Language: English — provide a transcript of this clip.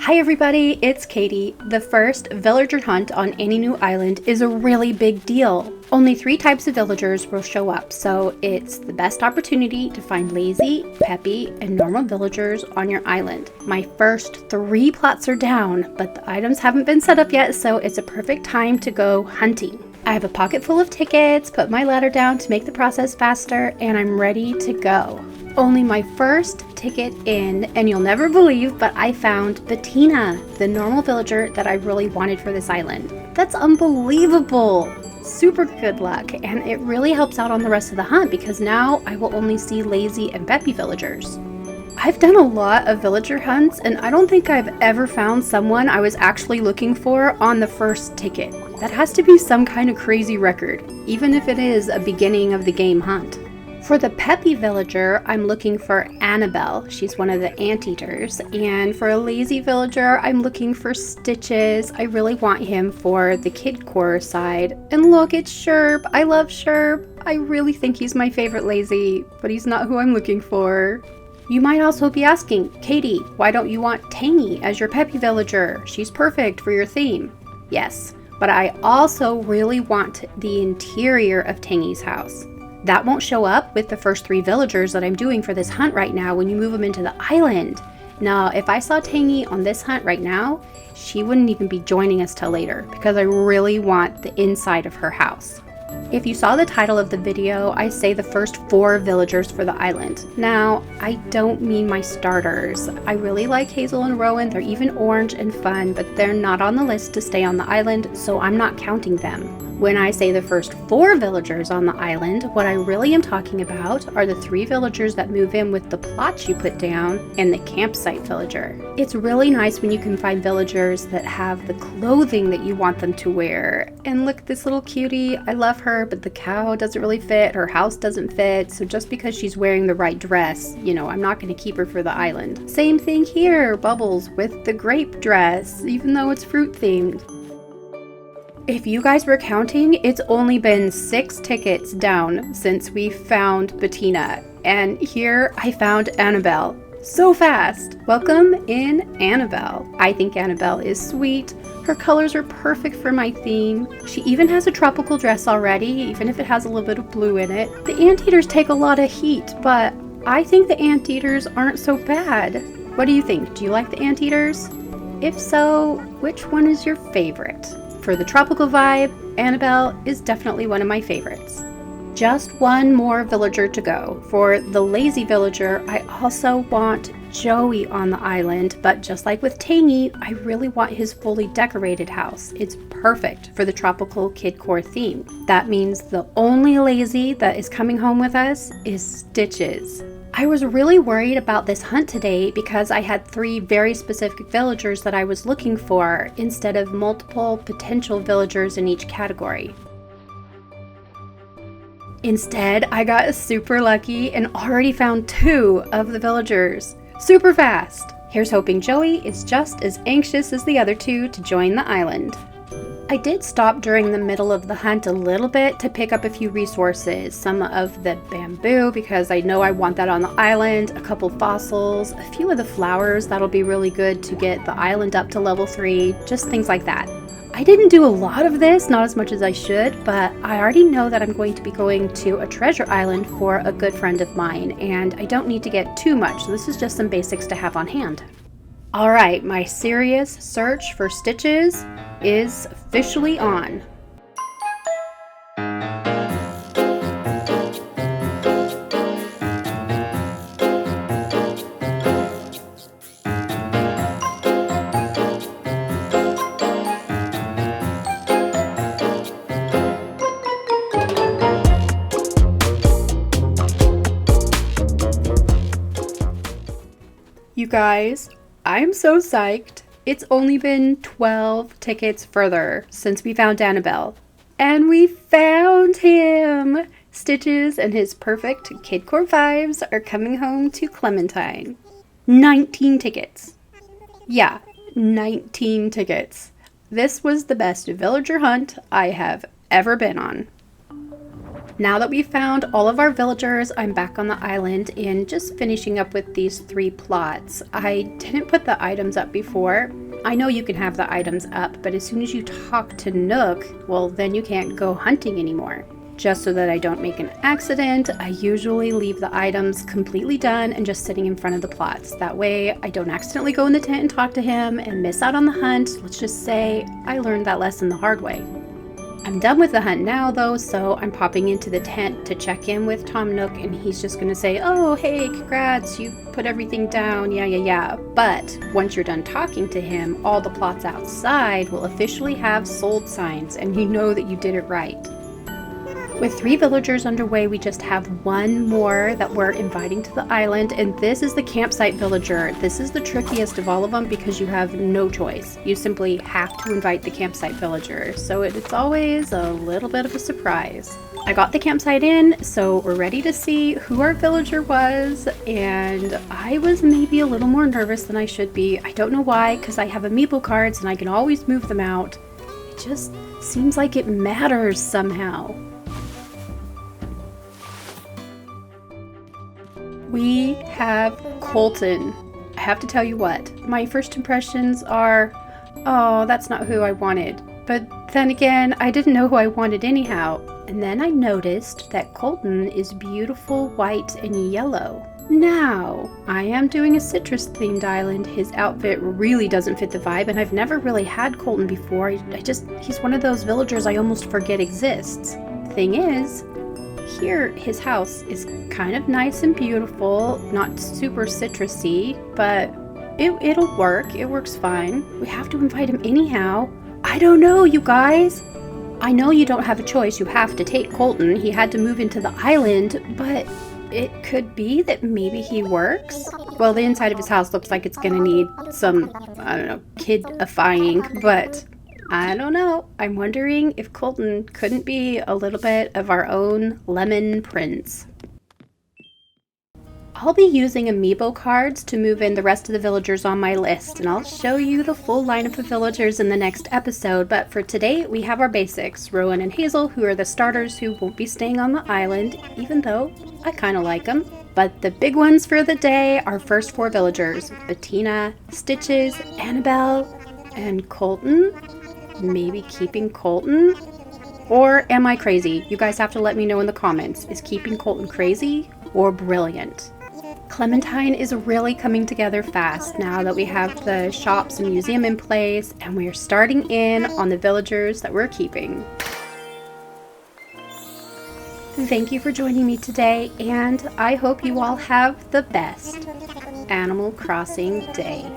Hi everybody, it's Katie. The first villager hunt on any new island is a really big deal. Only 3 types of villagers will show up, so it's the best opportunity to find lazy, peppy, and normal villagers on your island. My first 3 plots are down, but the items haven't been set up yet, so it's a perfect time to go hunting. I have a pocket full of tickets, put my ladder down to make the process faster, and I'm ready to go. Only my first ticket in, and you'll never believe, but I found Bettina, the normal villager that I really wanted for this island. That's unbelievable! Super good luck, and it really helps out on the rest of the hunt because now I will only see lazy and peppy villagers. I've done a lot of villager hunts, and I don't think I've ever found someone I was actually looking for on the first ticket. That has to be some kind of crazy record, even if it is a beginning of the game hunt. For the peppy villager, I'm looking for Annabelle. She's one of the anteaters. And for a lazy villager, I'm looking for Stitches. I really want him for the Kidcore side. And look, it's Sherp. I love Sherp. I really think he's my favorite lazy, but he's not who I'm looking for. You might also be asking, Katie, why don't you want Tangy as your peppy villager? She's perfect for your theme. Yes, but I also really want the interior of Tangy's house. That won't show up with the first 3 villagers that I'm doing for this hunt right now when you move them into the island. Now, if I saw Tangy on this hunt right now, she wouldn't even be joining us till later because I really want the inside of her house. If you saw the title of the video, I say the first 4 villagers for the island. Now, I don't mean my starters. I really like Hazel and Rowan. They're even orange and fun, but they're not on the list to stay on the island, so I'm not counting them. When I say the first 4 villagers on the island, what I really am talking about are the 3 villagers that move in with the plots you put down and the campsite villager. It's really nice when you can find villagers that have the clothing that you want them to wear. And look, this little cutie, I love her, but the cow doesn't really fit, her house doesn't fit, so just because she's wearing the right dress, I'm not going to keep her for the island. Same thing here, Bubbles with the grape dress, even though it's fruit themed. If you guys were counting, it's only been 6 tickets down since we found Bettina. And here I found Annabelle. So fast! Welcome in Annabelle. I think Annabelle is sweet. Her colors are perfect for my theme. She even has a tropical dress already, even if it has a little bit of blue in it. The anteaters take a lot of heat, but I think the anteaters aren't so bad. What do you think? Do you like the anteaters? If so, which one is your favorite? For the tropical vibe, Annabelle is definitely one of my favorites. Just one more villager to go. For the lazy villager, I also want Joey on the island, but just like with Tangy, I really want his fully decorated house. It's perfect for the tropical Kidcore theme. That means the only lazy that is coming home with us is Stitches. I was really worried about this hunt today because I had 3 very specific villagers that I was looking for instead of multiple potential villagers in each category. Instead, I got super lucky and already found 2 of the villagers. Super fast! Here's hoping Joey is just as anxious as the other 2 to join the island. I did stop during the middle of the hunt a little bit to pick up a few resources. Some of the bamboo because I know I want that on the island, a couple fossils, a few of the flowers that'll be really good to get the island up to level 3, just things like that. I didn't do a lot of this, not as much as I should, but I already know that I'm going to be going to a treasure island for a good friend of mine, and I don't need to get too much, so this is just some basics to have on hand. Alright, my serious search for Stitches is officially on. You guys, I'm so psyched. It's only been 12 tickets further since we found Annabelle. And we found him! Stitches and his perfect Kidcore vibes are coming home to Clementine. 19 tickets. Yeah, 19 tickets. This was the best villager hunt I have ever been on. Now that we've found all of our villagers, I'm back on the island and just finishing up with these 3 plots. I didn't put the items up before. I know you can have the items up, but as soon as you talk to Nook, well, then you can't go hunting anymore. Just so that I don't make an accident, I usually leave the items completely done and just sitting in front of the plots. That way I don't accidentally go in the tent and talk to him and miss out on the hunt. Let's just say I learned that lesson the hard way. I'm done with the hunt now though, so I'm popping into the tent to check in with Tom Nook, and he's just gonna say, oh hey, congrats, you put everything down, yeah. But once you're done talking to him, all the plots outside will officially have sold signs, and you know that you did it right. With 3 villagers underway, we just have 1 more that we're inviting to the island, and this is the campsite villager. This is the trickiest of all of them because you have no choice. You simply have to invite the campsite villager, so it's always a little bit of a surprise. I got the campsite in, so we're ready to see who our villager was, and I was maybe a little more nervous than I should be. I don't know why, because I have amiibo cards and I can always move them out. It just seems like it matters somehow. We have Colton. I have to tell you what, my first impressions are, oh, that's not who I wanted. But then again, I didn't know who I wanted anyhow. And then I noticed that Colton is beautiful white and yellow. Now, I am doing a citrus themed island. His outfit really doesn't fit the vibe, and I've never really had Colton before. He's one of those villagers I almost forget exists. Thing is, here, his house is kind of nice and beautiful, not super citrusy, but it'll work. It works fine. We have to invite him anyhow. I don't know, you guys. I know you don't have a choice. You have to take Colton. He had to move into the island, but it could be that maybe he works. Well, the inside of his house looks like it's gonna need some, I don't know, kidifying, but I don't know. I'm wondering if Colton couldn't be a little bit of our own lemon prince. I'll be using amiibo cards to move in the rest of the villagers on my list, and I'll show you the full lineup of villagers in the next episode, but for today we have our basics, Rowan and Hazel, who are the starters who won't be staying on the island, even though I kind of like them. But the big ones for the day are first 4 villagers, Bettina, Stitches, Annabelle, and Colton. Maybe keeping Colton? Or am I crazy? You guys have to let me know in the comments. Is keeping Colton crazy or brilliant? Clementine is really coming together fast now that we have the shops and museum in place, and we are starting in on the villagers that we're keeping. Thank you for joining me today, and I hope you all have the best Animal Crossing day.